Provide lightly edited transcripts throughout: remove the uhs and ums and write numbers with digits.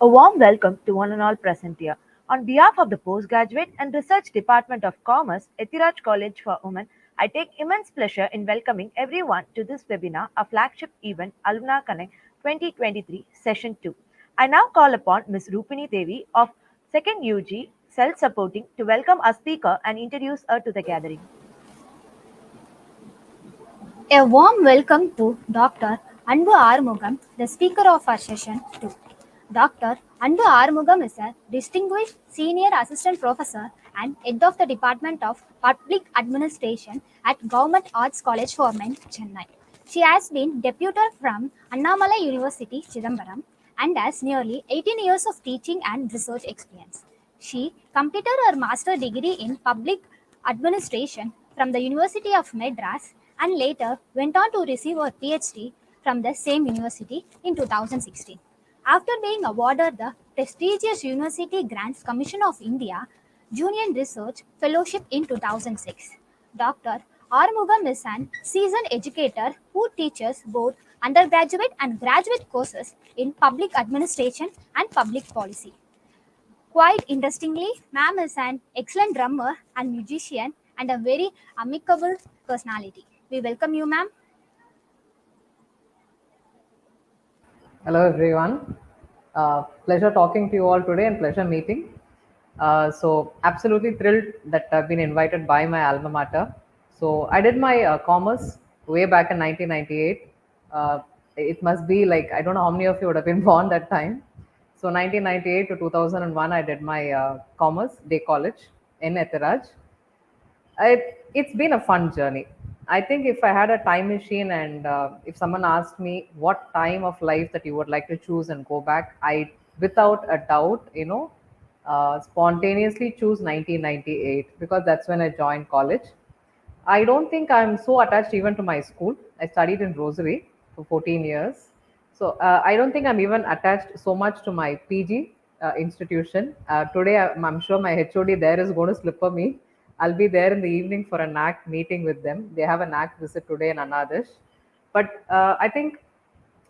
A warm welcome to one and all present here. On behalf of the Postgraduate and Research Department of Commerce, Ethiraj College for Women, I take immense pleasure in welcoming everyone to this webinar, a flagship event, Alumnae Connect' 2023, Session 2. I now call upon Ms. Rupini Devi of 2nd UG Self-Supporting to welcome our speaker and introduce her to the gathering. A warm welcome to Dr. Anbu Armugam, the speaker of our session 2. Dr. Anbu Armugam is a distinguished senior assistant professor and head of the Department of Public Administration at Government Arts College for Men, Chennai. She has been deputed from Annamalai University, Chidambaram, and has nearly 18 years of teaching and research experience. She completed her master's degree in public administration from the University of Madras and later went on to receive her PhD from the same university in 2016. After being awarded the prestigious University Grants Commission of India Junior Research Fellowship in 2006, Dr. Armugam is an seasoned educator who teaches both undergraduate and graduate courses in public administration and public policy. Quite interestingly, ma'am is an excellent drummer and musician and a very amicable personality. We welcome you, ma'am. Hello everyone. Pleasure talking to you all today and pleasure meeting. Absolutely thrilled that I've been invited by my alma mater. So I did my commerce way back in 1998. It must be like, I don't know how many of you would have been born that time. So 1998 to 2001, I did my commerce day college in Ethiraj. It's been a fun journey. I think if I had a time machine and if someone asked me what time of life that you would like to choose and go back, I, without a doubt, spontaneously choose 1998 because that's when I joined college. I don't think I'm so attached even to my school. I studied in Rosary for 14 years. So I don't think I'm even attached so much to my PG institution. Today, I'm sure my HOD there is going to slipper me. I'll be there in the evening for a NAC meeting with them. They have a NAC visit today in Anadish. But I think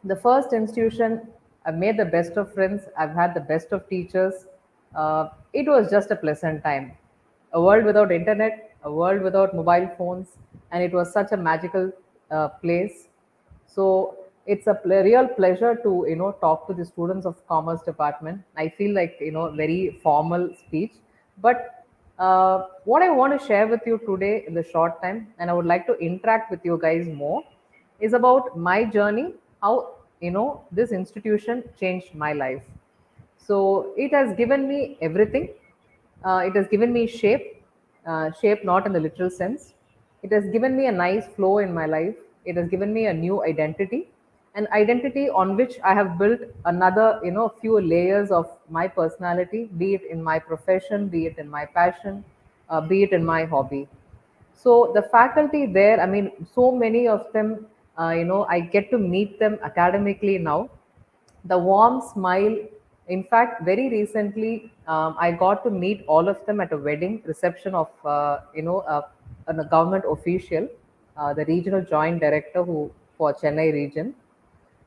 the first institution, I've made the best of friends. I've had the best of teachers. It was just a pleasant time. A world without internet, a world without mobile phones, and it was such a magical place. So it's a real pleasure to talk to the students of Commerce Department. I feel like very formal speech, but what I want to share with you today in the short time, and I would like to interact with you guys more, is about my journey, how this institution changed my life. So it has given me everything. It has given me shape, shape not in the literal sense. It has given me a nice flow in my life. It has given me a new identity, an identity on which I have built another, few layers of my personality, be it in my profession, be it in my passion, be it in my hobby. So the faculty there, I mean, so many of them, I get to meet them academically now. The warm smile. In fact, very recently, I got to meet all of them at a wedding reception of, a government official, the regional joint director who for Chennai region.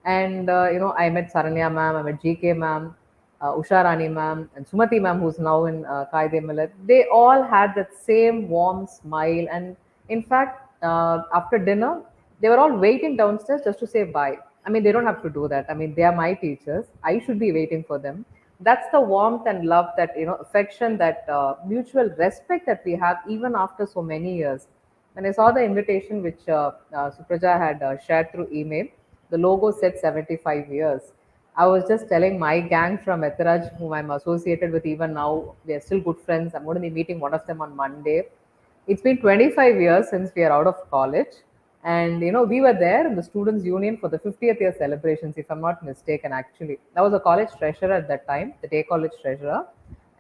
And I met Saranya ma'am, I met GK ma'am, Usha Rani ma'am, and Sumati ma'am, who's now in Kaide Millet. They all had that same warm smile. And in fact, after dinner, they were all waiting downstairs just to say bye. I mean, they don't have to do that. I mean, they are my teachers. I should be waiting for them. That's the warmth and love, that affection, that mutual respect that we have even after so many years. When I saw the invitation which Supraja had shared through email, the logo said 75 years. I was just telling my gang from Etharaj, whom I'm associated with even now, we are still good friends. I'm going to be meeting one of them on Monday. It's been 25 years since we are out of college. And, we were there in the Students' Union for the 50th year celebrations, if I'm not mistaken, actually. I was a college treasurer at that time, the day college treasurer.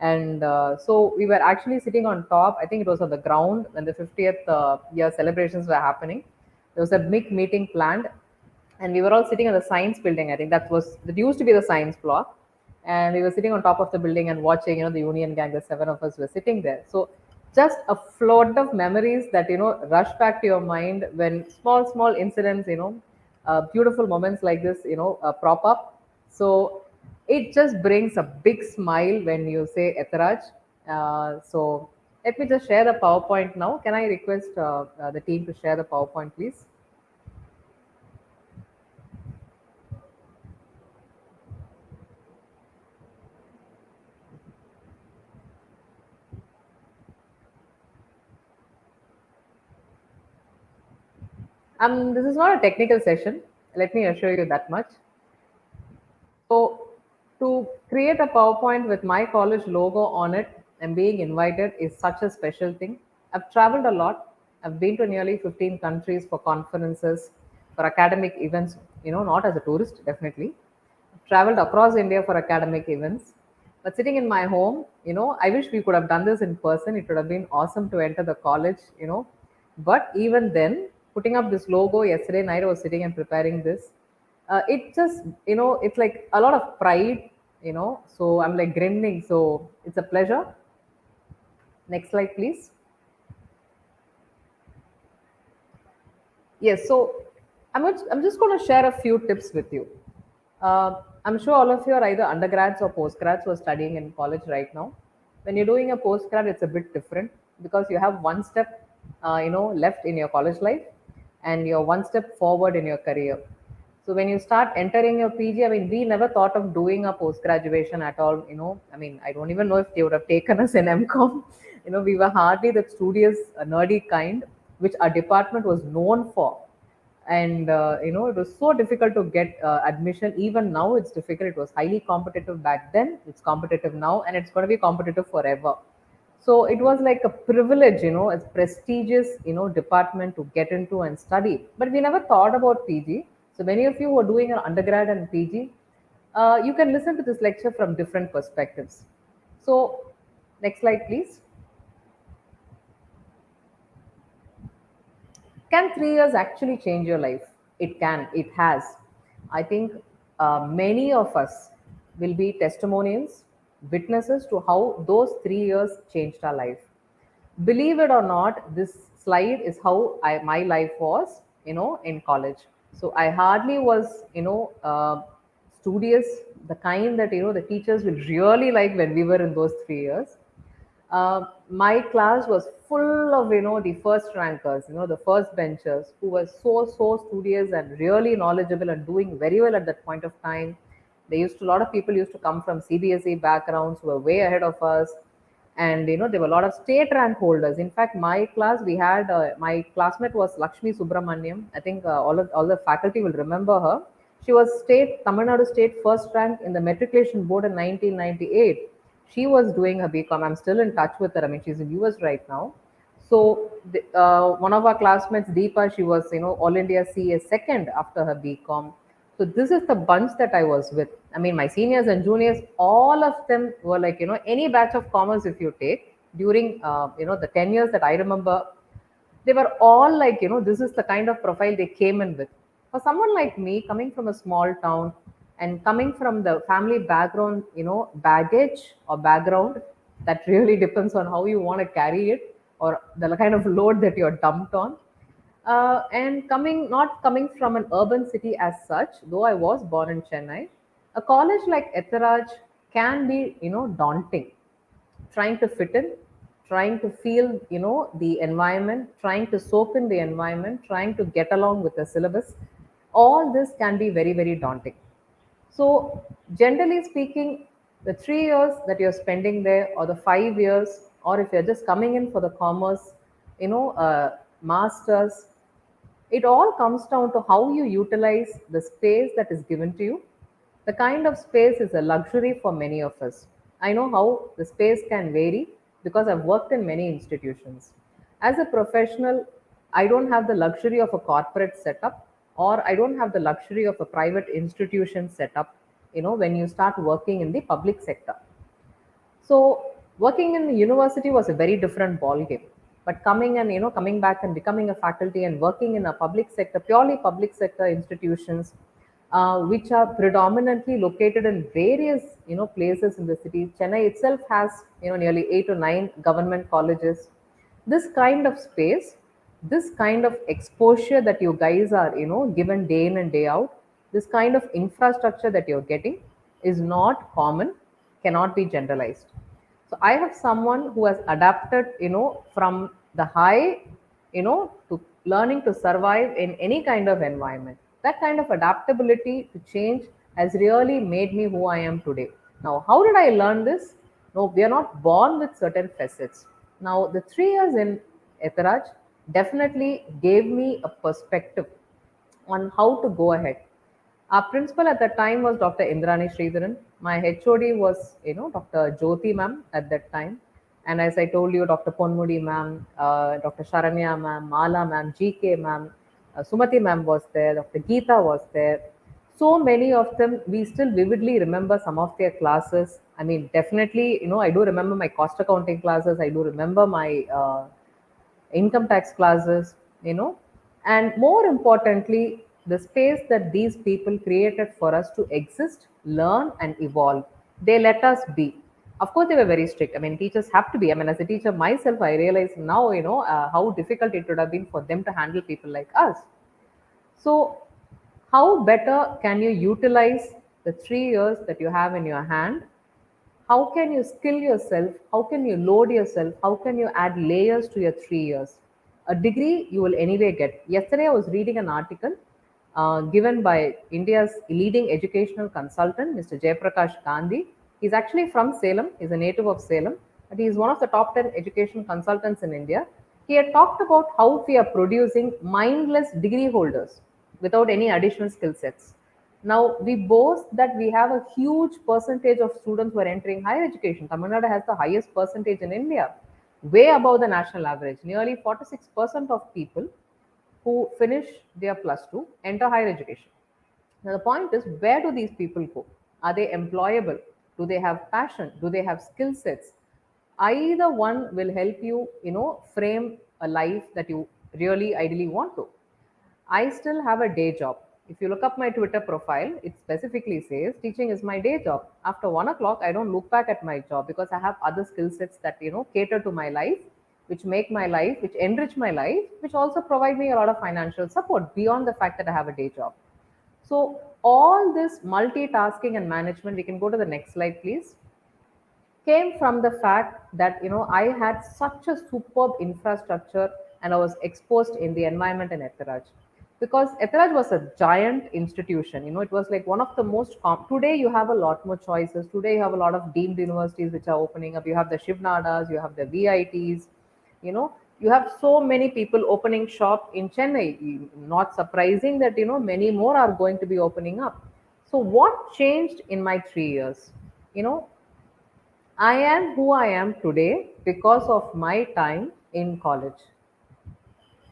And so we were actually sitting on top. I think it was on the ground when the 50th year celebrations were happening. There was a big meeting planned, and we were all sitting in the science building. I think that used to be the science block, and we were sitting on top of the building and watching. The Union gang. The seven of us were sitting there. So just a flood of memories that rush back to your mind when small incidents, beautiful moments like this, prop up. So It just brings a big smile when you say Etharaj. So let me just share the PowerPoint now. Can I request the team to share the PowerPoint, please? This is not a technical session. Let me assure you that much. So, to create a PowerPoint with my college logo on it and being invited is such a special thing. I've traveled a lot. I've been to nearly 15 countries for conferences, for academic events, not as a tourist, definitely. I've traveled across India for academic events. But sitting in my home, I wish we could have done this in person. It would have been awesome to enter the college. But even then, putting up this logo yesterday night, I was sitting and preparing this. It just, it's like a lot of pride. So I'm like grinning. So it's a pleasure. Next slide, please. Yes, so I'm just going to share a few tips with you. I'm sure all of you are either undergrads or postgrads who are studying in college right now. When you're doing a postgrad, it's a bit different because you have one step, left in your college life, and you're one step forward in your career. So when you start entering your PG, I mean, we never thought of doing a post graduation at all. I mean, I don't even know if they would have taken us in MCom. We were hardly the studious, nerdy kind, which our department was known for. And it was so difficult to get admission. Even now, it's difficult. It was highly competitive back then. It's competitive now, and it's going to be competitive forever. So it was like a privilege, it's prestigious, department to get into and study. But we never thought about PG. So many of you who are doing an undergrad and PG, you can listen to this lecture from different perspectives. So next slide, please. Can 3 years actually change your life? It can, it has. I think many of us will be testimonials, witnesses to how those 3 years changed our life. Believe it or not, this slide is how my life was, in college. So I hardly was, studious, the kind that, the teachers will really like when we were in those 3 years. My class was full of the first rankers, the first benchers who were so studious and really knowledgeable and doing very well at that point of time. A lot of people used to come from CBSE backgrounds who were way ahead of us, and there were a lot of state rank holders. In fact, my class, we had my classmate was Lakshmi Subramaniam. I think all the faculty will remember her. She was Tamil Nadu state first rank in the matriculation board in 1998. She was doing her BCom. I'm still in touch with her. I mean, she's in US right now. So one of our classmates, Deepa, she was All India CA second after her BCom. So this is the bunch that I was with. I mean, my seniors and juniors, all of them were like any batch of commerce if you take during the 10 years that I remember, they were all like this is the kind of profile they came in with. For someone like me, coming from a small town and coming from the family background, baggage or background, that really depends on how you want to carry it or the kind of load that you're dumped on. And not coming from an urban city as such, though I was born in Chennai, a college like Etharaj can be daunting. Trying to fit in, trying to feel the environment, trying to soak in the environment, trying to get along with the syllabus, all this can be very, very daunting. So generally speaking, the 3 years that you're spending there, or the 5 years, or if you're just coming in for the commerce, masters, it all comes down to how you utilize the space that is given to you. The kind of space is a luxury for many of us. I know how the space can vary because I've worked in many institutions. As a professional, I don't have the luxury of a corporate setup, or I don't have the luxury of a private institution setup, when you start working in the public sector. So working in the university was a very different ball game. But coming back and becoming a faculty and working in a public sector, purely public sector institutions, which are predominantly located in various places in the city. Chennai itself has nearly 8 to 9 government colleges. This kind of space, this kind of exposure that you guys are given day in and day out, this kind of infrastructure that you're getting, is not common, cannot be generalized. So I have someone who has adapted, from the high, to learning to survive in any kind of environment. That kind of adaptability to change has really made me who I am today. Now, how did I learn this? No, we are not born with certain facets. Now, the 3 years in Etharaj definitely gave me a perspective on how to go ahead. Our principal at that time was Dr. Indrani Sridharan. My HOD was, Dr. Jyoti ma'am at that time. And as I told you, Dr. Ponmudi ma'am, Dr. Sharanya ma'am, Mala ma'am, GK ma'am, Sumati ma'am was there, Dr. Geeta was there. So many of them, we still vividly remember some of their classes. I mean, definitely, I do remember my cost accounting classes. I do remember my income tax classes, and more importantly, the space that these people created for us to exist, learn, and evolve. They let us be. Of course, they were very strict. I mean, teachers have to be. I mean, as a teacher myself, I realize now, how difficult it would have been for them to handle people like us. So, how better can you utilize the 3 years that you have in your hand? How can you skill yourself? How can you load yourself? How can you add layers to your 3 years? A degree you will anyway get. Yesterday, I was reading an article given by India's leading educational consultant, Mr. Jayaprakash Gandhi. He's actually from Salem, he's a native of Salem, but he's one of the top 10 education consultants in India. He had talked about how we are producing mindless degree holders without any additional skill sets. Now, we boast that we have a huge percentage of students who are entering higher education. Tamil Nadu has the highest percentage in India, way above the national average. Nearly 46% of people who finish their plus two enter higher education. Now, the point is, where do these people go? Are they employable? Do they have passion? Do they have skill sets? Either one will help you, frame a life that you really ideally want to. I still have a day job. If you look up my Twitter profile, it specifically says teaching is my day job. After 1 o'clock, I don't look back at my job because I have other skill sets that cater to my life, which make my life, which enrich my life, which also provide me a lot of financial support beyond the fact that I have a day job. So all this multitasking and management, we can go to the next slide, please, came from the fact that I had such a superb infrastructure and I was exposed in the environment in Etharaj. Because Etharaj was a giant institution, it was like one of the most today you have a lot more choices. Today you have a lot of deemed universities which are opening up. You have the Shivnadas, you have the VITs, you have so many people opening shop in Chennai. Not surprising that many more are going to be opening up. So what changed in my 3 years? You know, I am who I am today because of my time in college.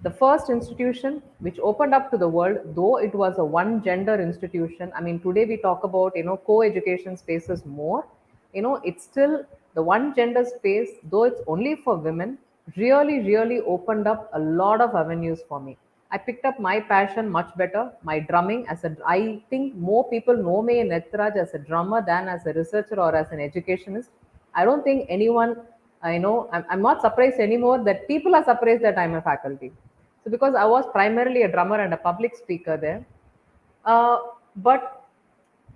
The first institution which opened up to the world, though it was a one gender institution. I mean, today we talk about, co-education spaces more. It's still the one gender space, though it's only for women, really, really opened up a lot of avenues for me. I picked up my passion much better, my drumming. I think more people know me in Ethraj as a drummer than as a researcher or as an educationist. I don't think anyone, I'm not surprised anymore that people are surprised that I'm a faculty. So because I was primarily a drummer and a public speaker there, but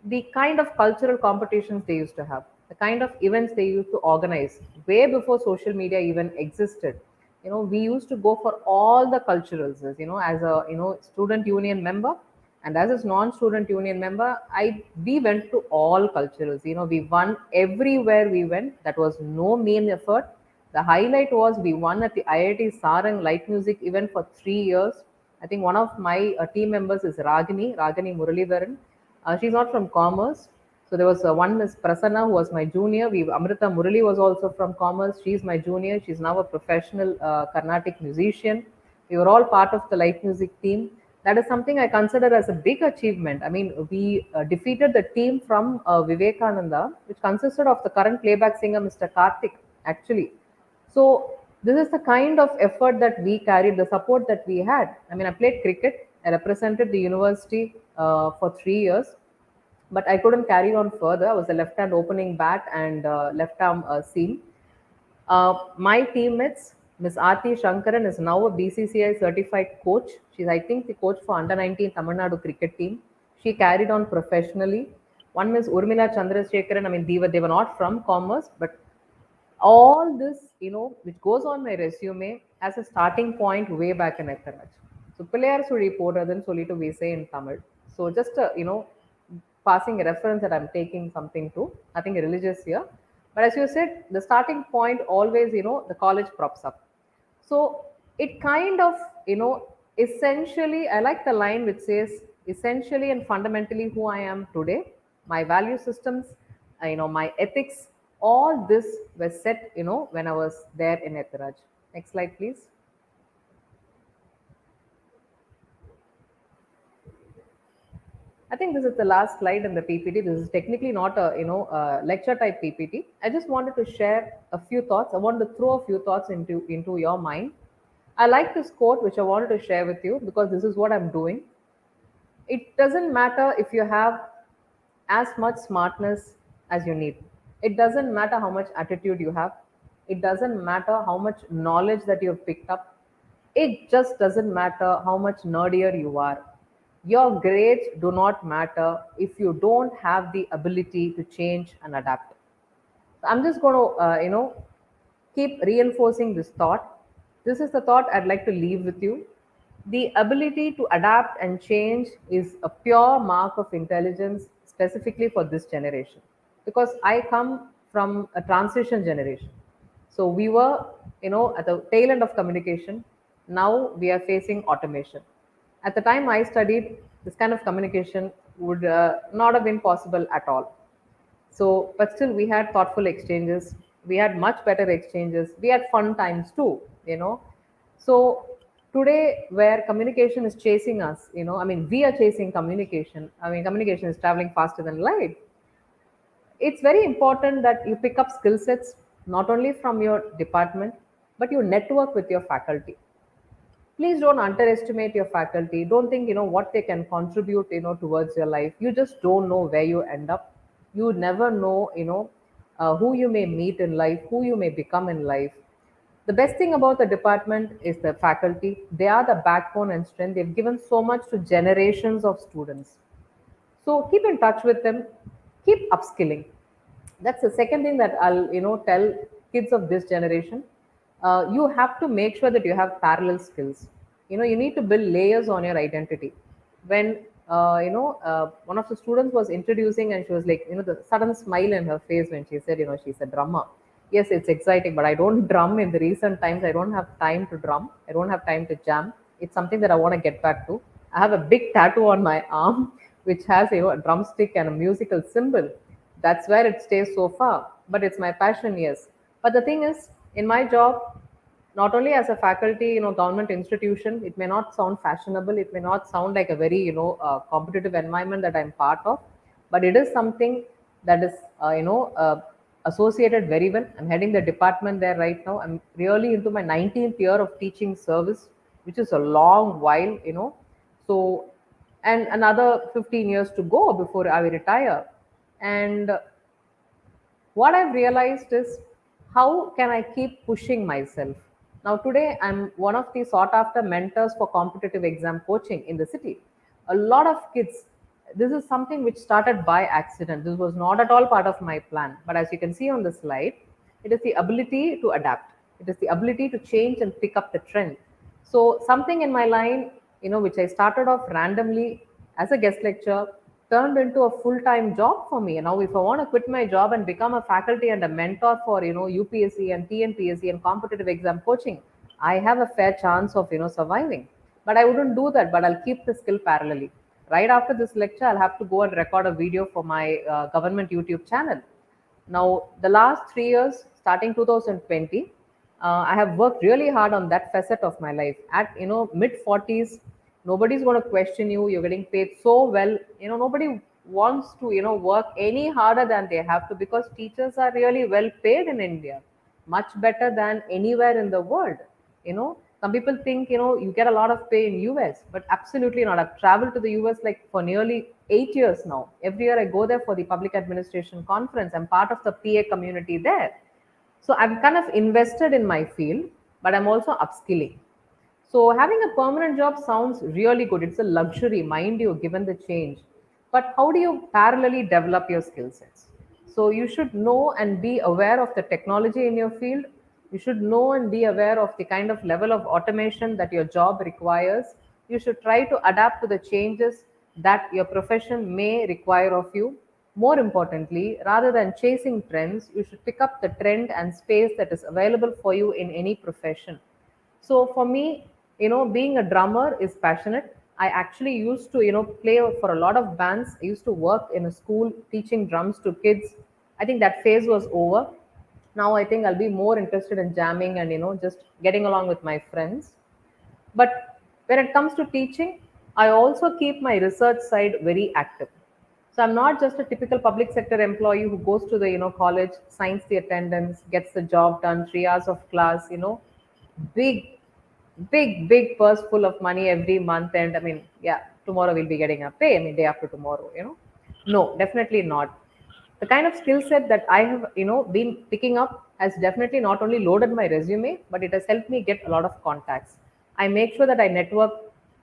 the kind of cultural competitions they used to have, the kind of events they used to organize, way before social media even existed. We used to go for all the culturals, as a student union member, and as a non-student union member, we went to all culturals. We won everywhere we went. That was no mean effort. The highlight was we won at the IIT Sarang light music event for 3 years. I think one of my team members is Ragini Muralidharan. She's not from commerce. So there was one Miss Prasanna who was my junior. Amrita Murali was also from commerce. She's my junior. She's now a professional Carnatic musician. We were all part of the light music team. That is something I consider as a big achievement. I mean, we defeated the team from Vivekananda, which consisted of the current playback singer, Mr. Karthik, actually. So this is the kind of effort that we carried, the support that we had. I mean, I played cricket. I represented the university for 3 years, but I couldn't carry on further. I was a left hand opening bat and left arm seam. My teammates, Miss Aarti Shankaran, is now a BCCI certified coach. She's, I think, the coach for under 19 Tamil Nadu cricket team. She carried on professionally. One Miss Urmila Chandrasekharan. I mean, they were not from commerce, but all this, which goes on my resume as a starting point way back in Ethanach. So, Pilayar Suri Poradhan Solitu we say in Tamil. So, just passing a reference that I'm taking something to, nothing religious here. But as you said, the starting point always, the college props up. So it kind of, essentially, I like the line which says, essentially and fundamentally who I am today, my value systems, my ethics, all this was set, when I was there in Etharaj. Next slide, please. I think this is the last slide in the PPT. This is technically not a lecture type PPT. I just wanted to share a few thoughts. I want to throw a few thoughts into your mind. I like this quote which I wanted to share with you because this is what I'm doing. It doesn't matter if you have as much smartness as you need. It doesn't matter how much attitude you have. It doesn't matter how much knowledge that you've picked up. It just doesn't matter how much nerdier you are. Your grades do not matter if you don't have the ability to change and adapt. I'm just going to, keep reinforcing this thought. This is the thought I'd like to leave with you. The ability to adapt and change is a pure mark of intelligence, specifically for this generation. Because I come from a transition generation. So we were, at the tail end of communication. Now we are facing automation. At the time I studied, this kind of communication would not have been possible at all. So, but still, we had thoughtful exchanges. We had much better exchanges. We had fun times too. So, today, where communication is chasing us, I mean, we are chasing communication. I mean, communication is traveling faster than light. It's very important that you pick up skill sets not only from your department, but you network with your faculty. Please don't underestimate your faculty. Don't think what they can contribute towards your life. You just don't know where you end up. You never know who you may meet in life, who you may become in life. The best thing about the department is the faculty. They are the backbone and strength. They've given so much to generations of students. So keep in touch with them, keep upskilling. That's the second thing that I'll tell kids of this generation. You have to make sure that you have parallel skills. You need to build layers on your identity. When one of the students was introducing, and she was like, the sudden smile in her face when she said, she's a drummer. Yes, it's exciting, but I don't drum in the recent times. I don't have time to drum. I don't have time to jam. It's something that I want to get back to. I have a big tattoo on my arm which has a drumstick and a musical symbol. That's where it stays so far. But it's my passion, yes. But the thing is, in my job, not only as a faculty, government institution, it may not sound fashionable. It may not sound like a very, competitive environment that I'm part of, but it is something that is, associated very well. I'm heading the department there right now. I'm really into my 19th year of teaching service, which is a long while. So, and another 15 years to go before I will retire. And what I've realized is, how can I keep pushing myself? Now, today, I'm one of the sought after mentors for competitive exam coaching in the city. A lot of kids, this is something which started by accident. This was not at all part of my plan. But as you can see on the slide, it is the ability to adapt, it is the ability to change and pick up the trend. So, something in my line, which I started off randomly as a guest lecture, turned into a full-time job for me. And now, if I want to quit my job and become a faculty and a mentor for UPSC and TNPSC and competitive exam coaching, I have a fair chance of surviving. But I wouldn't do that. But I'll keep the skill parallelly. Right after this lecture, I'll have to go and record a video for my government YouTube channel. Now, the last 3 years, starting 2020, I have worked really hard on that facet of my life. At mid 40s, nobody's going to question you. You're getting paid so well. Nobody wants to work any harder than they have to, because teachers are really well paid in India, much better than anywhere in the world. Some people think you get a lot of pay in US, but absolutely not. I've traveled to the US like for nearly 8 years now. Every year I go there for the public administration conference. I'm part of the PA community there. So I'm kind of invested in my field, but I'm also upskilling. So having a permanent job sounds really good. It's a luxury, mind you, given the change. but how do you parallelly develop your skill sets? So you should know and be aware of the technology in your field. You should know and be aware of the kind of level of automation that your job requires. You should try to adapt to the changes that your profession may require of you. More importantly, rather than chasing trends, you should pick up the trend and space that is available for you in any profession. So for me, being a drummer is passionate. I actually used to, play for a lot of bands. I used to work in a school teaching drums to kids. I think that phase was over. Now I think I'll be more interested in jamming and, just getting along with my friends. But when it comes to teaching, I also keep my research side very active. So I'm not just a typical public sector employee who goes to the college, signs the attendance, gets the job done, 3 hours of class, big, big purse full of money every month. And I mean, yeah, tomorrow we'll be getting a pay. I mean, day after tomorrow, No, definitely not. The kind of skill set that I have, been picking up has definitely not only loaded my resume, but it has helped me get a lot of contacts. I make sure that I network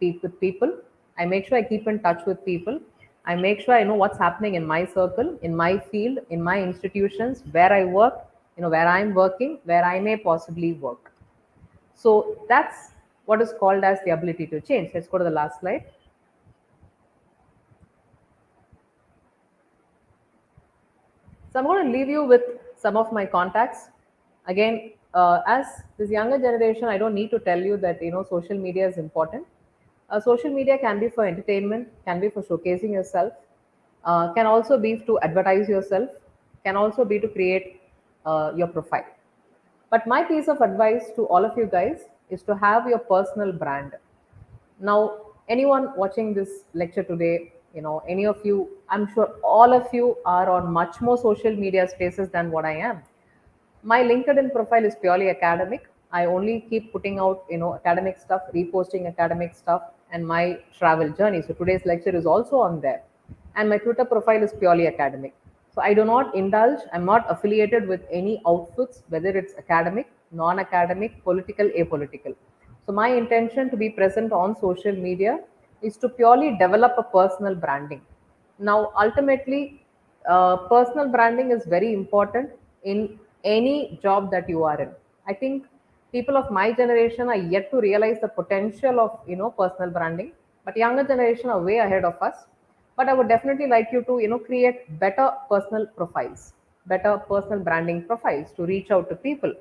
with people. I make sure I keep in touch with people. I make sure I know what's happening in my circle, in my field, in my institutions, where I work, where I'm working, where I may possibly work. So that's what is called as the ability to change. Let's go to the last slide. So I'm going to leave you with some of my contacts. Again, as this younger generation, I don't need to tell you that social media is important. Social media can be for entertainment, can be for showcasing yourself, can also be to advertise yourself, can also be to create your profile. But my piece of advice to all of you guys is to have your personal brand. Now, anyone watching this lecture today, any of you, I'm sure all of you are on much more social media spaces than what I am. My LinkedIn profile is purely academic. I only keep putting out, academic stuff, reposting academic stuff, and my travel journey. So today's lecture is also on there. And my Twitter profile is purely academic. So I do not indulge, I'm not affiliated with any outfits, whether it's academic, non academic, political, apolitical. So my intention to be present on social media is to purely develop a personal branding. Now, ultimately, personal branding is very important in any job that you are in. I think people of my generation are yet to realize the potential of personal branding, but younger generation are way ahead of us. But I would definitely like you to create better personal profiles, better personal branding profiles to reach out to people.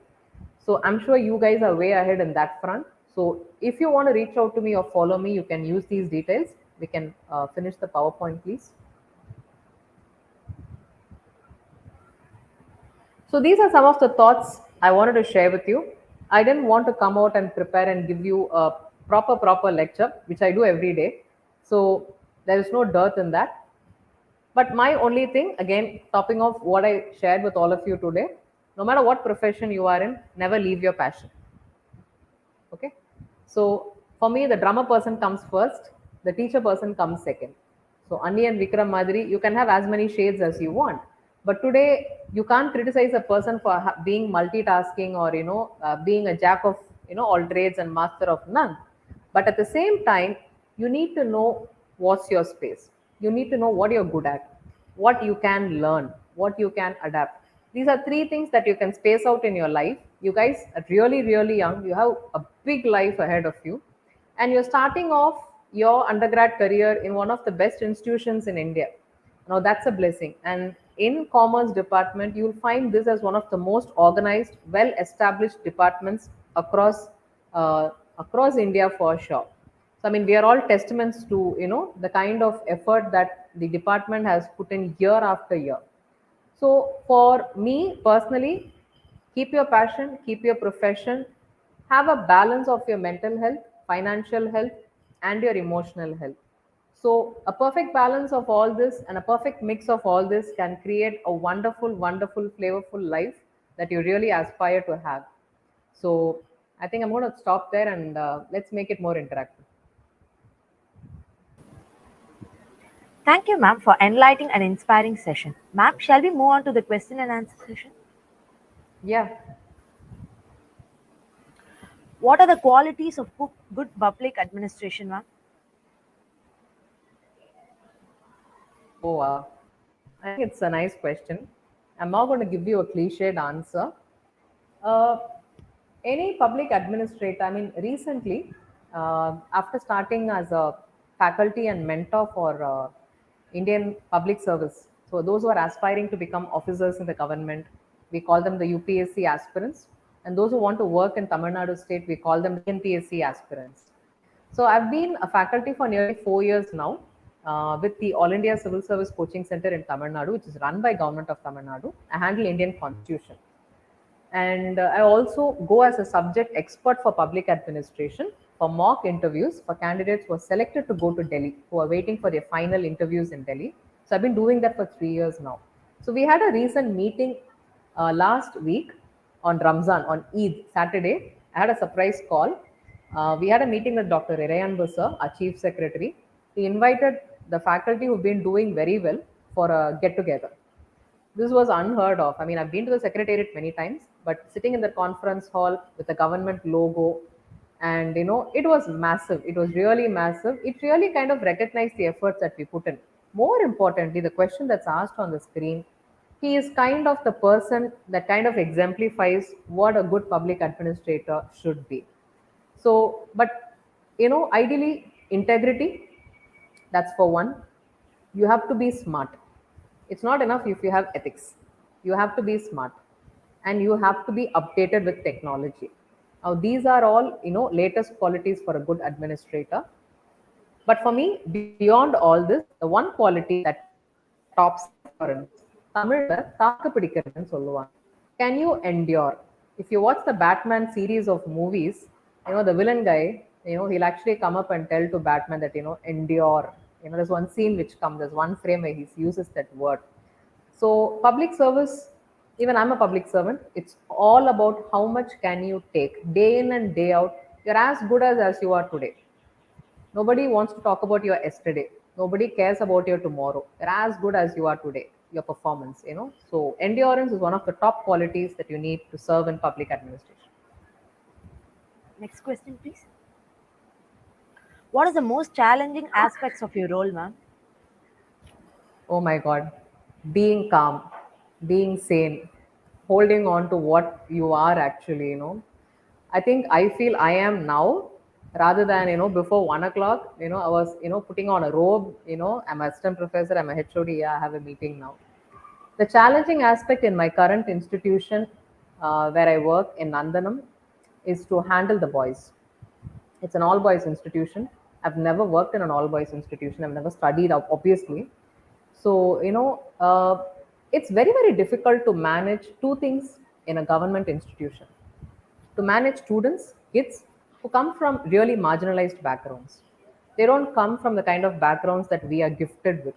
So I'm sure you guys are way ahead in that front. So if you want to reach out to me or follow me, you can use these details. We can finish the PowerPoint, please. So these are some of the thoughts I wanted to share with you. I didn't want to come out and prepare and give you a proper lecture, which I do every day. So there is no dearth in that. But my only thing, again, topping off what I shared with all of you today, no matter what profession you are in, never leave your passion. Okay. So for me, the drummer person comes first, the teacher person comes second. So Anni and Vikram Madri, you can have as many shades as you want. But today, you can't criticize a person for being multitasking or being a jack of all trades and master of none. But at the same time, you need to know what's your space. You need to know what you're good at, what you can learn, what you can adapt. These are three things that you can space out in your life. You guys are really, really young. You have a big life ahead of you. And you're starting off your undergrad career in one of the best institutions in India. Now that's a blessing. And in commerce department, you'll find this as one of the most organized, well-established departments across across India for sure. So I mean, we are all testaments to the kind of effort that the department has put in year after year. So for me personally, keep your passion, keep your profession, have a balance of your mental health, financial health, and your emotional health. So a perfect balance of all this and a perfect mix of all this can create a wonderful, flavorful life that you really aspire to have. So I think I'm going to stop there and let's make it more interactive. Thank you, ma'am, for enlightening and inspiring session. Ma'am, shall we move on to the question and answer session? Yeah. What are the qualities of good public administration, ma'am? Oh, I think it's a nice question. I'm not going to give you a cliched answer. Uh, any public administrator, I mean, recently, after starting as a faculty and mentor for Indian public service, so those who are aspiring to become officers in the government, we call them the UPSC aspirants. And those who want to work in Tamil Nadu state, we call them NPSC aspirants. So I've been a faculty for nearly 4 years now with the All India Civil Service Coaching Center in Tamil Nadu, which is run by Government of Tamil Nadu. I handle Indian Constitution, and I also go as a subject expert for public administration for mock interviews for candidates who are selected to go to Delhi, who are waiting for their final interviews in Delhi. So I've been doing that for 3 years now. So we had a recent meeting last week on Ramzan, on Eid, Saturday. I had a surprise call. We had a meeting with Dr. Irayan Busa, our chief secretary. He invited the faculty who've been doing very well for a get together. This was unheard of. I mean, I've been to the secretariat many times, but sitting in the conference hall with the government logo, and it was massive. It was really massive. It really kind of recognized the efforts that we put in. More importantly, the question that's asked on the screen, he is kind of the person that kind of exemplifies what a good public administrator should be. So, but ideally, integrity, that's for one. You have to be smart. It's not enough if you have ethics. You have to be smart, and you have to be updated with technology. Now, these are all latest qualities for a good administrator. But for me, beyond all this, the one quality that tops endurance, தமிழ்ல தாக்கு பிடிக்கிறதுன்னு சொல்லுவாங்க. Can you endure? If you watch the Batman series of movies, the villain guy, he'll actually come up and tell to Batman that, endure. There's one scene which comes, there's one frame where he uses that word. So public service, even I'm a public servant, it's all about how much can you take day in and day out. You're as good as you are today. Nobody wants to talk about your yesterday. Nobody cares about your tomorrow. You're as good as you are today, your performance. So endurance is one of the top qualities that you need to serve in public administration. Next question, please. What is the most challenging aspects of your role, ma'am? Oh my God. Being calm, being sane, holding on to what you are actually. I think I feel I am now rather than, before 1 o'clock, I was, putting on a robe, I'm an assistant professor, I'm a HOD, yeah, I have a meeting now. The challenging aspect in my current institution where I work in Nandanam is to handle the boys. It's an all boys institution. I've never worked in an all boys institution. I've never studied, obviously. So, it's very, very difficult to manage two things in a government institution: to manage students, kids who come from really marginalized backgrounds. They don't come from the kind of backgrounds that we are gifted with.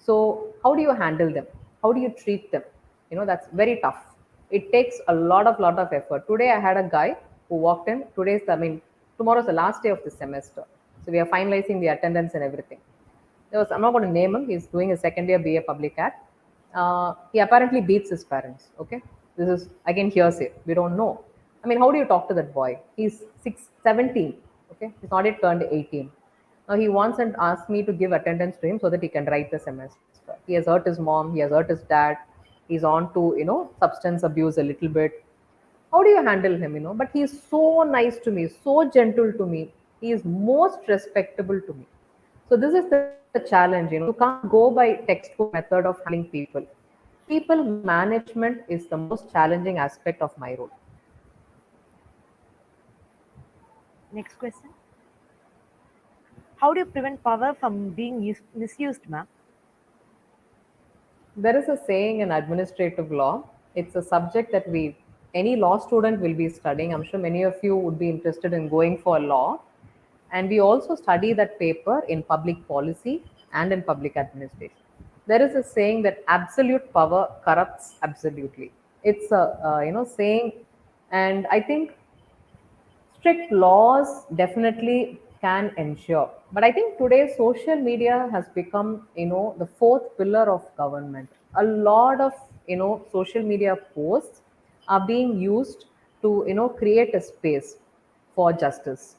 So, how do you handle them? How do you treat them? That's very tough. It takes a lot of effort. Today, I had a guy who walked in. Tomorrow's the last day of the semester. So, we are finalizing the attendance and everything. I'm not going to name him. He's doing a second year BA Public Act. He apparently beats his parents. Okay, this is again hearsay. We don't know. I mean, how do you talk to that boy? He's 17. Okay, he's not yet turned 18. Now he wants and asks me to give attendance to him so that he can write the semester. He has hurt his mom. He has hurt his dad. He's on to substance abuse a little bit. How do you handle him? But he's so nice to me, so gentle to me. He is most respectable to me. So this is the challenge. You can't go by textbook method of handling people. People management is the most challenging aspect of my role. Next question. How do you prevent power from being misused, ma'am? There is a saying in administrative law. It's a subject that any law student will be studying. I'm sure many of you would be interested in going for law. And we also study that paper in public policy and in public administration. There is a saying that absolute power corrupts absolutely. It's a saying, and I think strict laws definitely can ensure. But I think today social media has become, the fourth pillar of government. A lot of, social media posts are being used to, create a space for justice.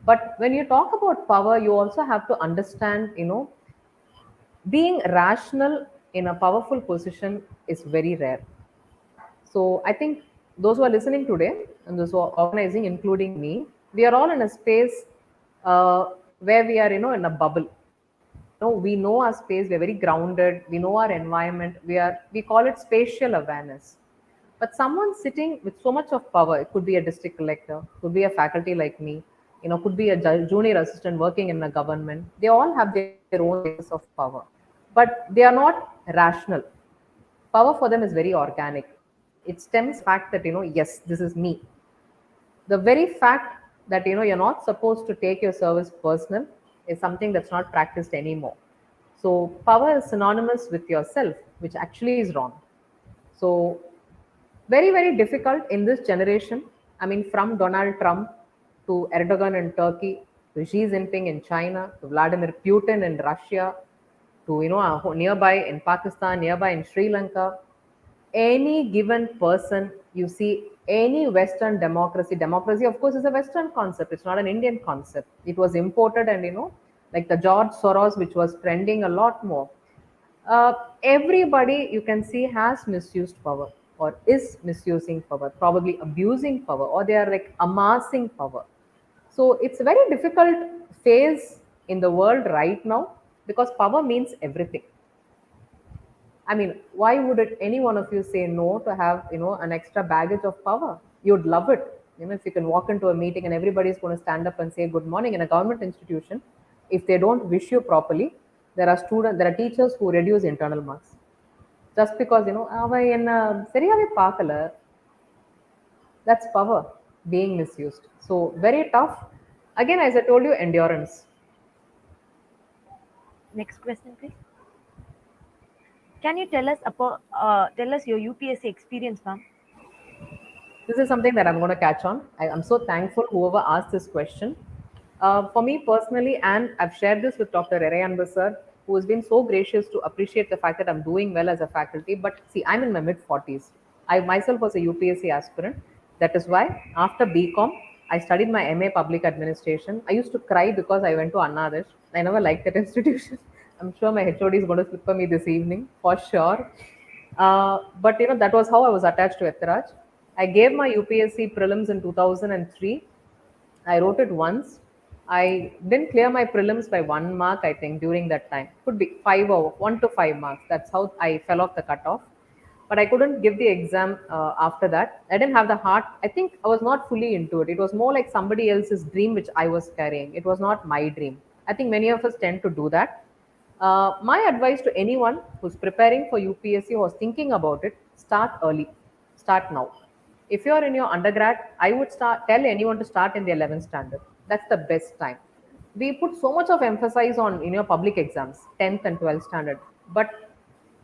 But when you talk about power, you also have to understand, Being rational in a powerful position is very rare. So I think those who are listening today and those who are organizing, including me, we are all in a space where we are, in a bubble. No, we know our space. We're very grounded. We know our environment. We call it spatial awareness. But someone sitting with so much of power, it could be a district collector, could be a faculty like me, could be a junior assistant working in a government. They all have their own basis of power, but they are not rational. Power for them is very organic. It stems from the fact that, yes, this is me. The very fact that, you're not supposed to take your service personal is something that's not practiced anymore. So power is synonymous with yourself, which actually is wrong. So very, very difficult in this generation. I mean, from Donald Trump to Erdogan in Turkey, to Xi Jinping in China, to Vladimir Putin in Russia, to nearby in Pakistan, nearby in Sri Lanka. Any given person, you see any Western democracy of course is a Western concept. It's not an Indian concept. It was imported, and like the George Soros, which was trending a lot more. Everybody you can see has misused power or is misusing power, probably abusing power, or they are like amassing power. So it's a very difficult phase in the world right now because power means everything. I mean, why would any one of you say no to have, an extra baggage of power? You'd love it. If you can walk into a meeting and everybody's going to stand up and say good morning in a government institution, if they don't wish you properly, there are teachers who reduce internal marks. Just because, அவன் என்ன சரியாவே பார்க்கல. That's power being misused. So very tough. Again, as I told you, endurance. Next question, please. Can you tell us your UPSC experience, ma'am? This is something that I'm going to catch on. I'm so thankful whoever asked this question. For me personally, and I've shared this with Dr. Erayanba sir, who has been so gracious to appreciate the fact that I'm doing well as a faculty. But see, I'm in my mid 40s. I myself was a UPSC aspirant. That is why after BCom, I studied my MA Public Administration. I used to cry because I went to Annadesh. I never liked that institution. I'm sure my HOD is going to slip me this evening for sure. But that was how I was attached to Etharaj. I gave my UPSC prelims in 2003. I wrote it once. I didn't clear my prelims by 1 mark, I think, during that time. Could be 1 to 5 marks. That's how I fell off the cutoff. But I couldn't give the exam after that. I didn't have the heart. I think I was not fully into it. It was more like somebody else's dream which I was carrying. It was not my dream. I think many of us tend to do that. My advice to anyone who's preparing for UPSC or was thinking about it, start early. Start now. If you're in your undergrad, I would tell anyone to start in the 11th standard. That's the best time. We put so much of emphasis on in your public exams, 10th and 12th standard. But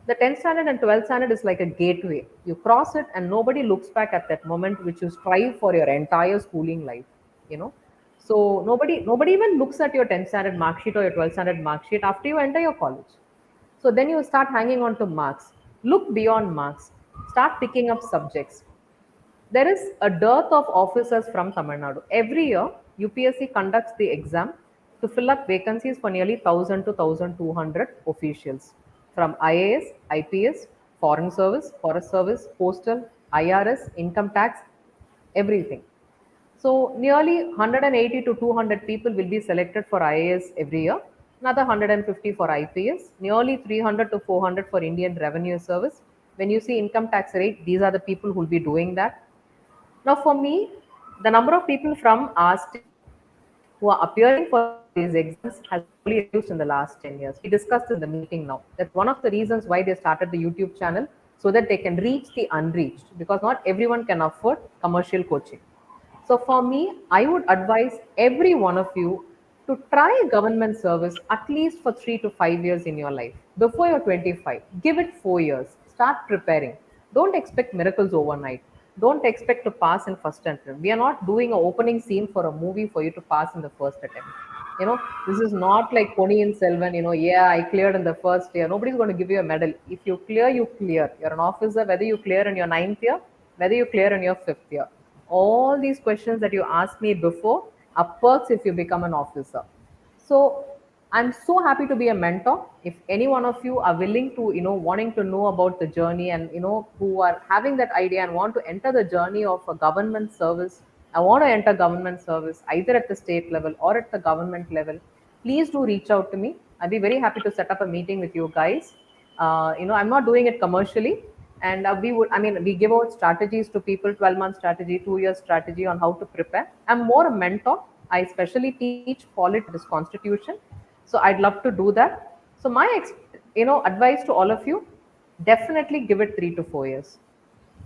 the 10th standard and 12th standard is like a gateway. You cross it and nobody looks back at that moment which you strive for your entire schooling life. You know. So nobody even looks at your 10th standard mark sheet or your 12th standard mark sheet after you enter your college. So then you start hanging on to marks. Look beyond marks. Start picking up subjects. There is a dearth of officers from Tamil Nadu. Every year, UPSC conducts the exam to fill up vacancies for nearly 1,000 to 1,200 officials from IAS, IPS, Foreign Service, Forest Service, Postal, IRS, Income Tax, everything. So nearly 180 to 200 people will be selected for IAS every year, another 150 for IPS, nearly 300 to 400 for Indian Revenue Service. When you see income tax rate, these are the people who will be doing that. Now, for me, the number of people from our state who are appearing for these exams has only reduced in the last 10 years. We discussed in the meeting now. That's one of the reasons why they started the YouTube channel so that they can reach the unreached because not everyone can afford commercial coaching. So, for me, I would advise every one of you to try government service at least for 3 to 5 years in your life. Before you're 25, give it 4 years. Start preparing. Don't expect miracles overnight. Don't expect to pass in first attempt. We are not doing an opening scene for a movie for you to pass in the first attempt. This is not like Pony Selvan, yeah, I cleared in the first year. Nobody's going to give you a medal. If you clear, you clear. You're an officer, whether you clear in your ninth year, whether you clear in your fifth year. All these questions that you asked me before are perks if you become an officer. So I'm so happy to be a mentor. If any one of you are willing to, wanting to know about the journey and, who are having that idea and want to enter the journey of a government service, I want to enter government service either at the state level or at the government level, please do reach out to me. I'd be very happy to set up a meeting with you guys. I'm not doing it commercially. And we give out strategies to people, 12-month strategy, 2 year strategy on how to prepare. I'm more a mentor. I especially teach politics, constitution, so I'd love to do that. So my advice to all of you, definitely give it 3 to 4 years.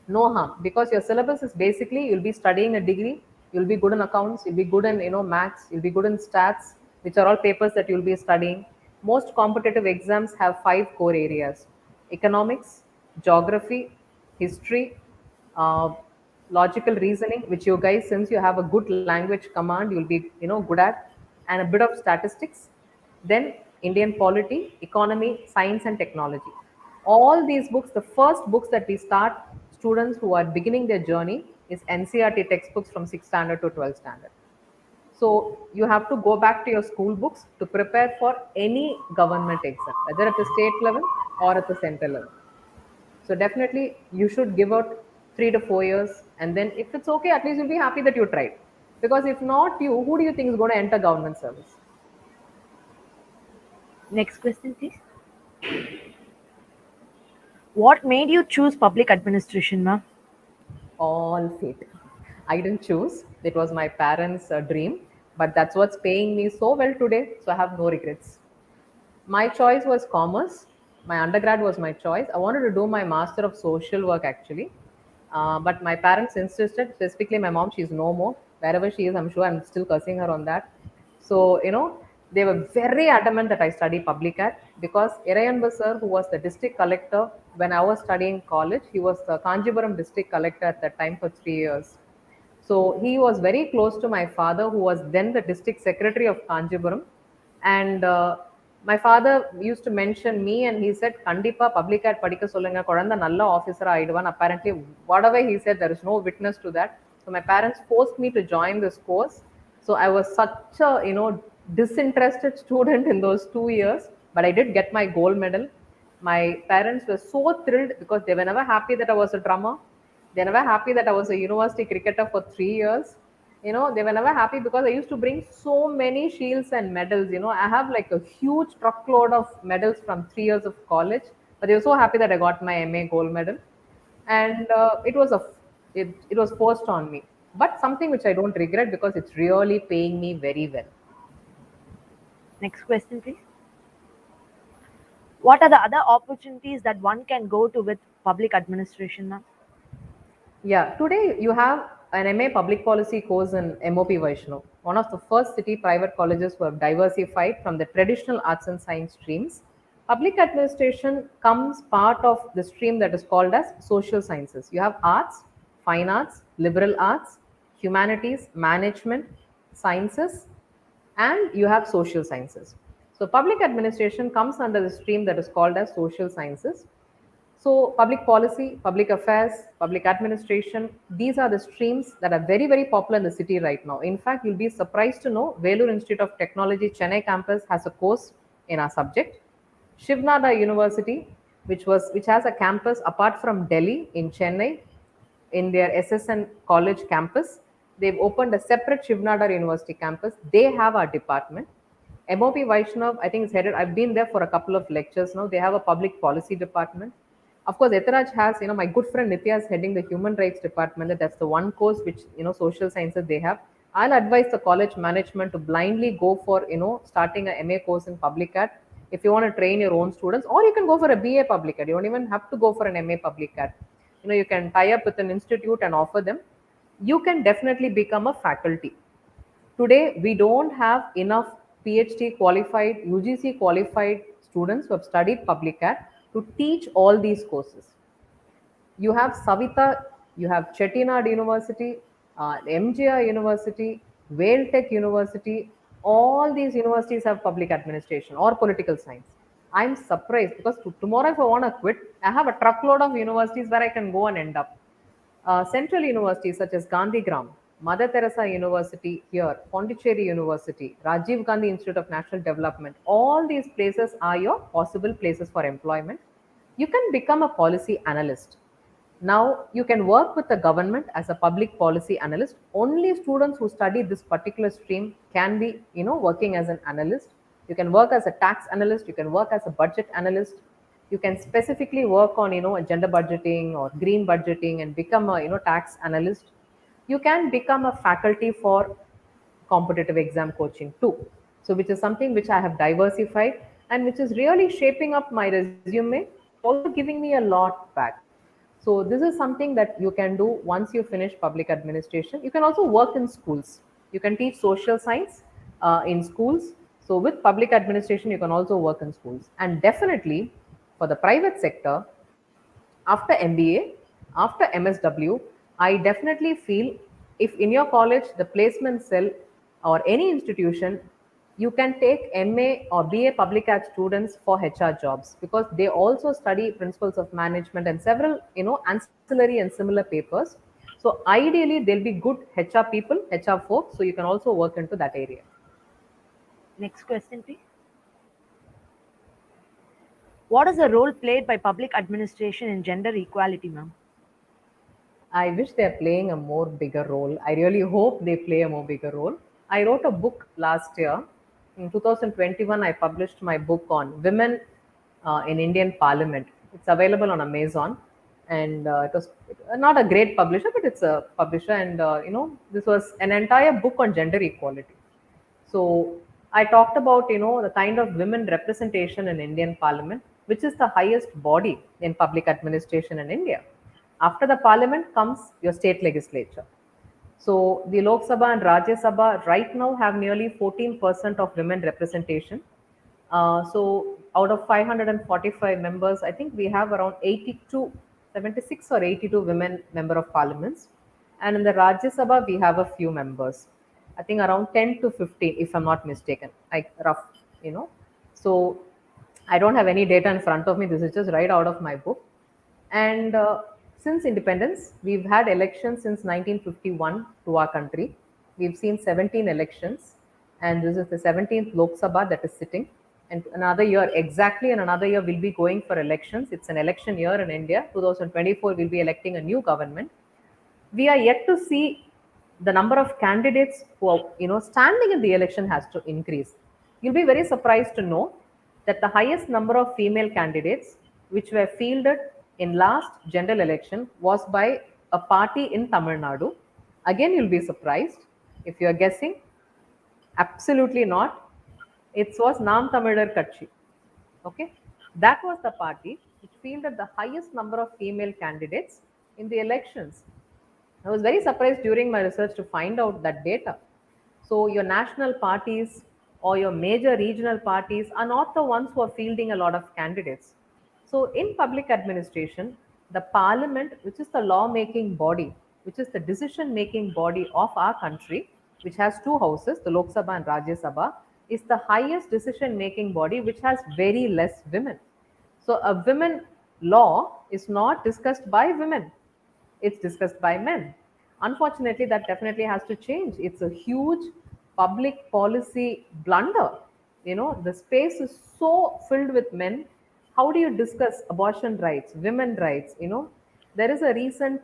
No harm, because your syllabus is basically you'll be studying a degree, you'll be good in accounts, you'll be good in maths, you'll be good in stats, which are all papers that you'll be studying. Most competitive exams have 5 core areas: economics, geography, history, uh, logical reasoning, which you guys, since you have a good language command, you'll be good at, and a bit of statistics, then Indian polity, economy, science, and technology. All these books, the first books that we start students who are beginning their journey is NCRT textbooks from 6th standard to 12th standard. So you have to go back to your school books to prepare for any government exam, whether at the state level or at the center level. So definitely you should give out 3 to 4 years, and then if it's okay, at least you'll be happy that you tried. Because if not you, who do you think is going to enter government service? Next question, please. What made you choose public administration, ma'am? All fate. I didn't choose. It was my parents' dream, but that's what's paying me so well today. So I have no regrets. My choice was commerce. My undergrad was my choice. I wanted to do my master of social work actually, but my parents insisted. Specifically, my mom. She's no more. Wherever she is, I'm sure I'm still cursing her on that. So they were very adamant that I study public art because Irayanba sir, who was the district collector when I was studying college, he was the Kanjipuram district collector at that time for 3 years. So he was very close to my father, who was then the district secretary of Kanjipuram. And my father used to mention me, and he said, "Kandipa public ad padika solunga, kodanda nalla officer aiduvan." Apparently, whatever he said, there is no witness to that. So my parents forced me to join this course. So I was such a disinterested student in those 2 years, but I did get my gold medal. My parents were so thrilled because they were never happy that I was a drummer. They never happy that I was a university cricketer for 3 years. They were never happy because I used to bring so many shields and medals. I have like a huge truckload of medals from 3 years of college. But they were so happy that I got my MA gold medal, and it was forced on me. But something which I don't regret because it's really paying me very well. Next question, please. What are the other opportunities that one can go to with public administration, ma'am? Yeah, today you have an MA Public Policy course in MOP Vaishnav, one of the first city private colleges who have diversified from the traditional arts and science streams. Public administration comes part of the stream that is called as social sciences. You have arts, fine arts, liberal arts, humanities, management, sciences, and you have social sciences. So public administration comes under the stream that is called as social sciences. So, public policy, public affairs, public administration, these are the streams that are very, very popular in the city right now. In fact, you'll be surprised to know Vellore Institute of Technology, Chennai campus has a course in our subject. Shivnada University, which has a campus apart from Delhi in Chennai, in their SSN college campus, they've opened a separate Shivnadar University campus. They have our department. MOP Vaishnav, I think, is headed. I've been there for a couple of lectures now. They have a public policy department. Of course, Etaraj has, my good friend Nitya is heading the human rights department. That's the one course which, social sciences they have. I'll advise the college management to blindly go for, starting a MA course in public art if you want to train your own students, or you can go for a BA public art. You don't even have to go for an MA public art. You can tie up with an institute and offer them. You can definitely become a faculty. Today, we don't have enough PhD qualified, UGC qualified students who have studied public art to teach all these courses. You have Savita, you have Chettinad University, MGR University, Tech University. All these universities have public administration or political science. I'm surprised because tomorrow, if I want to quit, I have a truckload of universities where I can go and end up. Central universities such as Gandhigram, Mother Teresa University here, Pondicherry University, Rajiv Gandhi Institute of National Development, all these places are your possible places for employment. You can become a policy analyst. Now you can work with the government as a public policy analyst. Only students who study this particular stream can be, working as an analyst. You can work as a tax analyst. You can work as a budget analyst. You can specifically work on, gender budgeting or green budgeting and become a, tax analyst. You can become a faculty for competitive exam coaching too. So, which is something which I have diversified and which is really shaping up my resume and also giving me a lot back. So, this is something that you can do once you finish public administration. You can also work in schools. You can teach social science in schools. So, with public administration, you can also work in schools. And definitely for the private sector, after MBA, after MSW, I definitely feel if in your college, the placement cell or any institution, you can take MA or BA public ad students for HR jobs because they also study principles of management and several, ancillary and similar papers. So ideally, there'll be good HR people, HR folks, so you can also work into that area. Next question, please. What is the role played by public administration in gender equality, ma'am? I wish they're playing a more bigger role. I really hope they play a more bigger role. I wrote a book last year. In 2021, I published my book on women in Indian Parliament. It's available on Amazon, and it was not a great publisher, but it's a publisher. And this was an entire book on gender equality. So I talked about the kind of women representation in Indian Parliament, which is the highest body in public administration in India. After the Parliament comes your state legislature. So the Lok Sabha and Rajya Sabha right now have nearly 14% of women representation. So out of 545 members, I think we have around 82, 76 or 82 women member of parliaments. And in the Rajya Sabha, we have a few members. I think around 10 to 15, if I'm not mistaken, like rough, So I don't have any data in front of me. This is just right out of my book. And since independence, we've had elections since 1951 to our country. We've seen 17 elections, and this is the 17th Lok Sabha that is sitting. And another year, exactly in another year, we'll be going for elections. It's an election year in India. 2024, we'll be electing a new government. We are yet to see the number of candidates who are standing in the election has to increase. You'll be very surprised to know that the highest number of female candidates which were fielded in last general election was by a party in Tamil Nadu. Again, you'll be surprised if you're guessing. Absolutely not. It was Nam Tamizhar Katchi. Okay, that was the party which fielded the highest number of female candidates in the elections. I was very surprised during my research to find out that data. So, your national parties or your major regional parties are not the ones who are fielding a lot of candidates. So, in public administration, the parliament, which is the law making body, which is the decision making body of our country, which has two houses, the Lok Sabha and Rajya Sabha, is the highest decision making body which has very less women. So, a women law is not discussed by women, it's discussed by men. Unfortunately, that definitely has to change. It's a huge public policy blunder. The space is so filled with men. How do you discuss abortion rights, women rights? There is a recent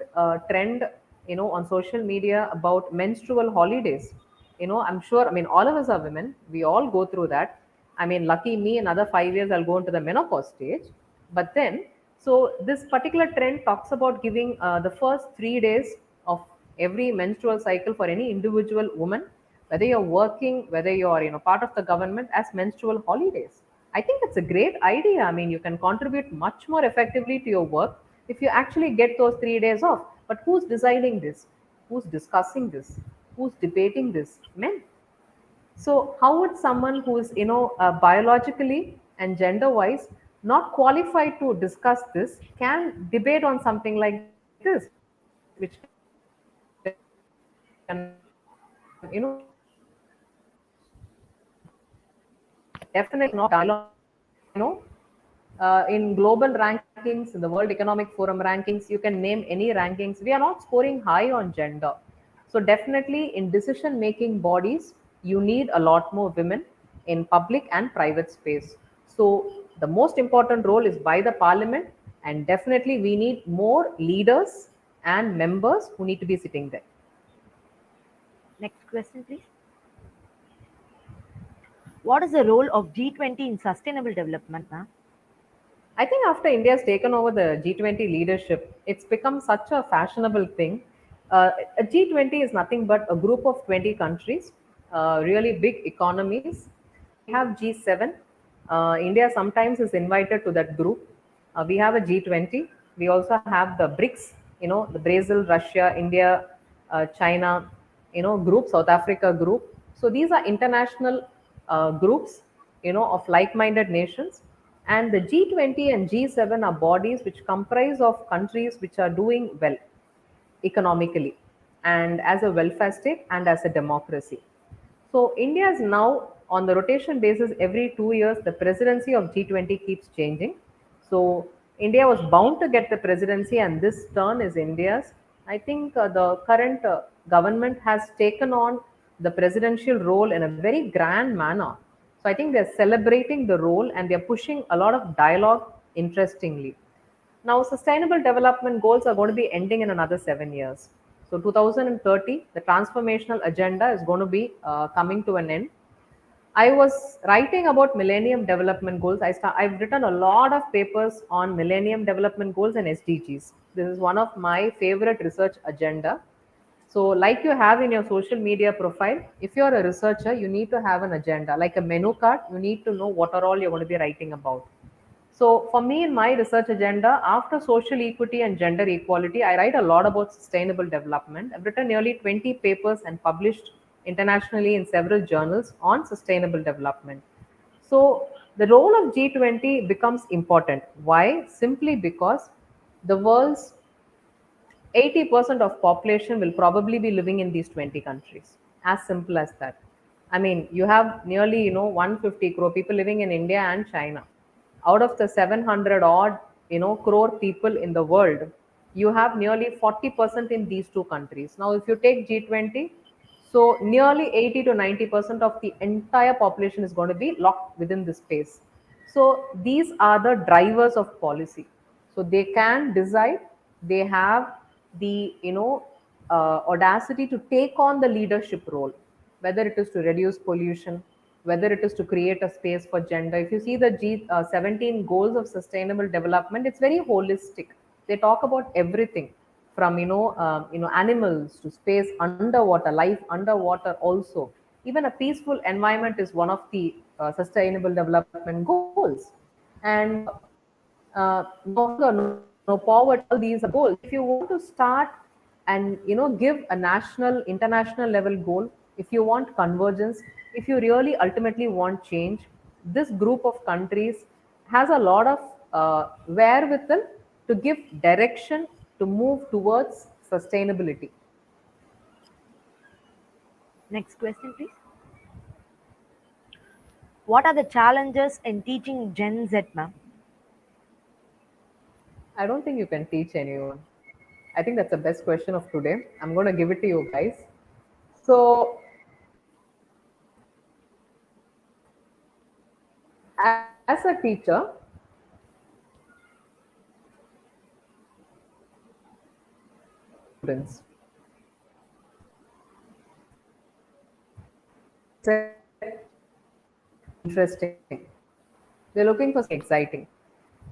trend, on social media about menstrual holidays. I'm sure, I mean, all of us are women. We all go through that. I mean, lucky me, another 5 years, I'll go into the menopause stage. But then, so this particular trend talks about giving the first 3 days of every menstrual cycle for any individual woman, whether you're working, whether you're part of the government, as menstrual holidays. I think it's a great idea. I mean, you can contribute much more effectively to your work if you actually get those 3 days off. But who's deciding this? Who's discussing this? Who's debating this? Men. So, how would someone who is, biologically and gender wise not qualified to discuss this can debate on something like this, which can, definitely not dialogue. In global rankings, in the World Economic Forum rankings, you can name any rankings. We are not scoring high on gender. So definitely in decision making bodies, you need a lot more women in public and private space. So the most important role is by the parliament, and definitely we need more leaders and members who need to be sitting there. Next question, please. What is the role of G20 in sustainable development, ma'am? I think after India has taken over the G20 leadership, it's become such a fashionable thing. A G20 is nothing but a group of 20 countries, really big economies. We have G7. India sometimes is invited to that group. We have a G20. We also have the BRICS, the Brazil, Russia, India, China, group, South Africa group. So these are international groups, of like-minded nations. And the G20 and G7 are bodies which comprise of countries which are doing well economically and as a welfare state and as a democracy. So India is now on the rotation basis every 2 years. The presidency of G20 keeps changing. So India was bound to get the presidency, and this turn is India's. I think the current government has taken on the presidential role in a very grand manner. So I think they're celebrating the role and they're pushing a lot of dialogue interestingly. Now, sustainable development goals are going to be ending in another 7 years. So, 2030, the transformational agenda is going to be coming to an end. I was writing about Millennium Development Goals. I've written a lot of papers on Millennium Development Goals and SDGs. This is one of my favorite research agenda. So, like you have in your social media profile, if you're a researcher, you need to have an agenda, like a menu card. You need to know what are all you're going to be writing about. So, for me, in my research agenda, after social equity and gender equality, I write a lot about sustainable development. I've written nearly 20 papers and published internationally in several journals on sustainable development. So, the role of G20 becomes important. Why? Simply because the world's 80% of population will probably be living in these 20 countries. As simple as that. I mean, you have nearly, 150 crore people living in India and China. Out of the 700 odd, crore people in the world, you have nearly 40% in these two countries. Now, if you take G20, so nearly 80 to 90% of the entire population is going to be locked within this space. So these are the drivers of policy. So they can decide, they have the audacity to take on the leadership role, whether it is to reduce pollution, whether it is to create a space for gender. If you see the G17 goals of sustainable development, it's very holistic. They talk about everything from animals to space underwater, life underwater also. Even a peaceful environment is one of the sustainable development goals. And no hunger, no poverty, all these are goals. If you want to start and give a national, international level goal, if you want convergence, if you really ultimately want change, this group of countries has a lot of wherewithal to give direction to move towards sustainability. Next question, please. What are the challenges in teaching Gen Z, ma'am? I don't think you can teach anyone. I think that's the best question of today. I'm going to give it to you guys. So, as a teacher, students, interesting. They're looking for something exciting.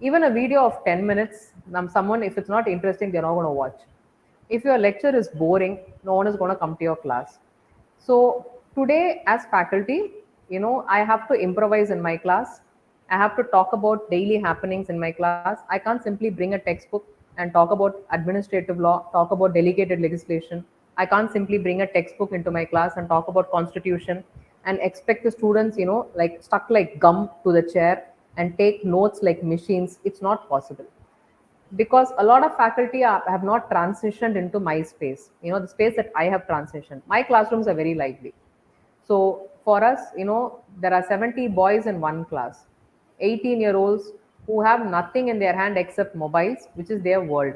Even a video of 10 minutes, someone, if it's not interesting, they're not going to watch. If your lecture is boring, no one is going to come to your class. So today, as faculty, I have to improvise in my class. I have to talk about daily happenings in my class. I can't simply bring a textbook and talk about administrative law, talk about delegated legislation. I can't simply bring a textbook into my class and talk about constitution and expect the students, like stuck like gum to the chair and take notes like machines. It's not possible because a lot of faculty have not transitioned into my space, the space that I have transitioned. My classrooms are very lively. So for us, there are 70 boys in one class, 18-year-olds who have nothing in their hand except mobiles, which is their world.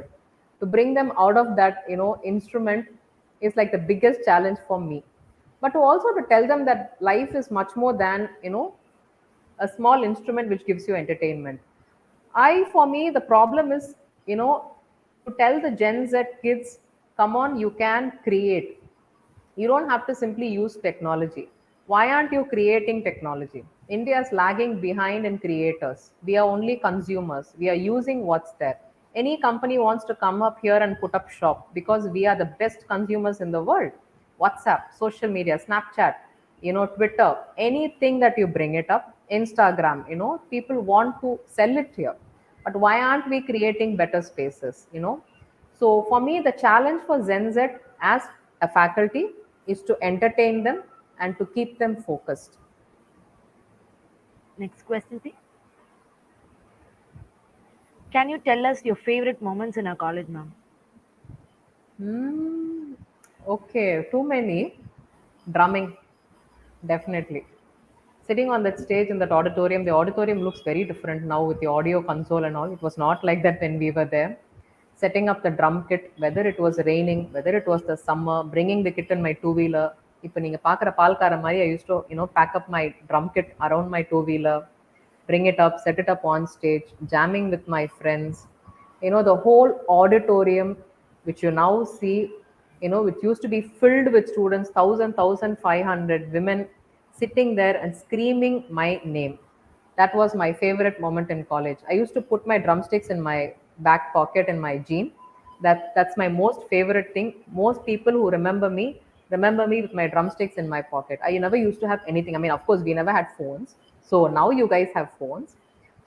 To bring them out of that, instrument is like the biggest challenge for me. But to also to tell them that life is much more than, a small instrument which gives you entertainment. For me, the problem is, to tell the Gen Z kids, come on, you can create. You don't have to simply use technology. Why aren't you creating technology? India is lagging behind in creators. We are only consumers. We are using what's there. Any company wants to come up here and put up shop because we are the best consumers in the world. WhatsApp, social media, Snapchat, Twitter, anything that you bring it up, Instagram, people want to sell it here. But why aren't we creating better spaces? So for me, the challenge for Gen Z as a faculty is to entertain them and to keep them focused. Next question, please. Can you tell us your favorite moments in our college, ma'am? Hmm. Okay, too many. Drumming, definitely. Sitting on that stage in that auditorium, the auditorium looks very different now with the audio console and all. It was not like that when we were there. Setting up the drum kit, whether it was raining, whether it was the summer, bringing the kit in my two-wheeler. இப்போ நீங்கள் பார்க்குற பால்கார மாதிரி I used to pack up my drum kit around my two-wheeler, bring it up, set it up on stage, jamming with my friends. The whole auditorium, which you now see, which used to be filled with students, 1,500 women sitting there and screaming my name. That was my favorite moment in college. I used to put my drumsticks in my back pocket in my jean. That's my most favorite thing. Most people who remember me with my drumsticks in my pocket. I never used to have anything. I mean, of course, we never had phones. So now you guys have phones.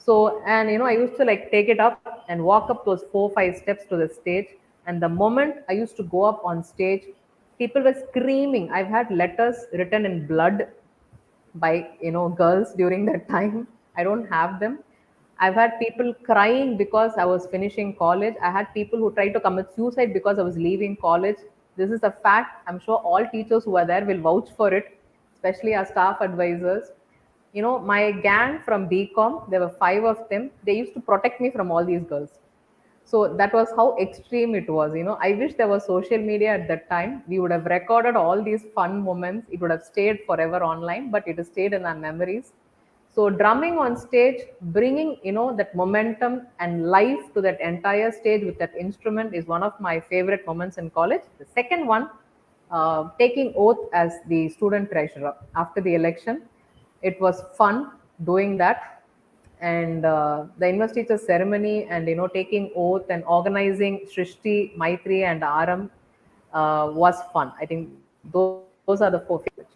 So, and I used to like take it up and walk up those 4, 5 steps to the stage. And the moment I used to go up on stage, people were screaming. I've had letters written in blood by girls during that time. I don't have them. I've had people crying because I was finishing college. I had people who tried to commit suicide because I was leaving college. This is a fact. I'm sure all teachers who are there will vouch for it, especially our staff advisors. My gang from BCom, there were 5 of them. They used to protect me from all these girls. So that was how extreme it was. I wish there was social media at that time. We would have recorded all these fun moments. It would have stayed forever online, but it has stayed in our memories. So drumming on stage, bringing that momentum and life to that entire stage with that instrument is one of my favorite moments in college. The second one, taking oath as the student treasurer after the election. It was fun doing that, and the investiture ceremony and taking oath and organizing Srishti, Maitri, and Aram was fun. I think those are the 4 favorites.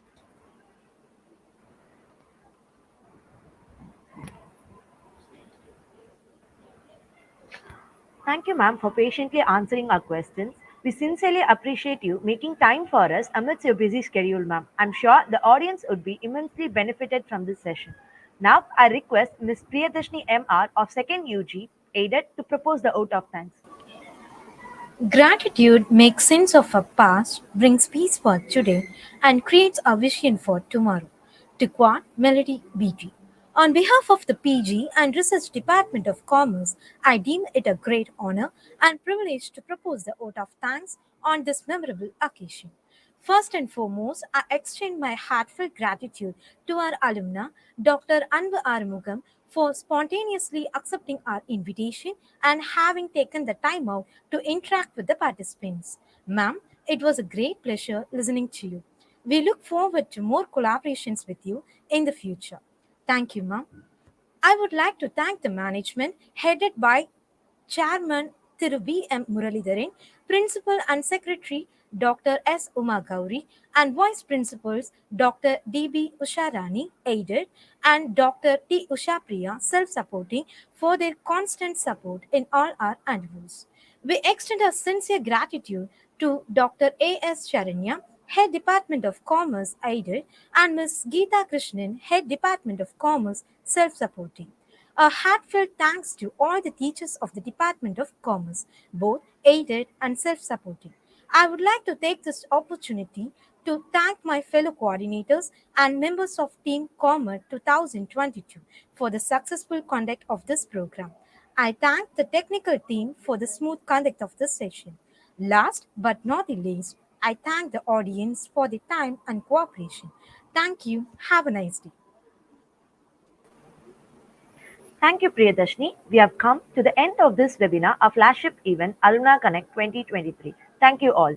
Thank you, ma'am, for patiently answering our questions. We sincerely appreciate you making time for us amidst your busy schedule, ma'am. I'm sure the audience would be immensely benefited from this session. Now, I request Ms. Priyadarshini M.R. of 2nd UG, aided, to propose the vote of thanks. Gratitude makes sense of our past, brings peace for today, and creates a vision for tomorrow. To quote Melody Beatty. On behalf of the PG and Research Department of Commerce, I deem it a great honor and privilege to propose the vote of thanks on this memorable occasion. First and foremost, I extend my heartfelt gratitude to our alumna, Dr. Anbu Armugam, for spontaneously accepting our invitation and having taken the time out to interact with the participants. Ma'am, it was a great pleasure listening to you. We look forward to more collaborations with you in the future. Thank you, ma'am. I would like to thank the management headed by Chairman Thiru B. M. Muralidharan, Principal and Secretary Dr. S. Uma Gauri, and Vice Principals Dr. D. B. Usharani, aided, and Dr. T. Ushapriya, self-supporting, for their constant support in all our endeavors. We extend our sincere gratitude to Dr. A. S. Charanya, Head Department of Commerce, aided, and Ms. Geeta Krishnan, Head Department of Commerce, self-supporting. A heartfelt thanks to all the teachers of the Department of Commerce, both aided and self supporting. I would like to take this opportunity to thank my fellow coordinators and members of Team Commerce 2022 for the successful conduct of this program. I thank the technical team for the smooth conduct of this session. Last but not the least, I thank the audience for the time and cooperation. Thank you. Have a nice day. Thank you, Priyadashni. We have come to the end of this webinar, a flagship event, Alumnae Connect 2023. Thank you all.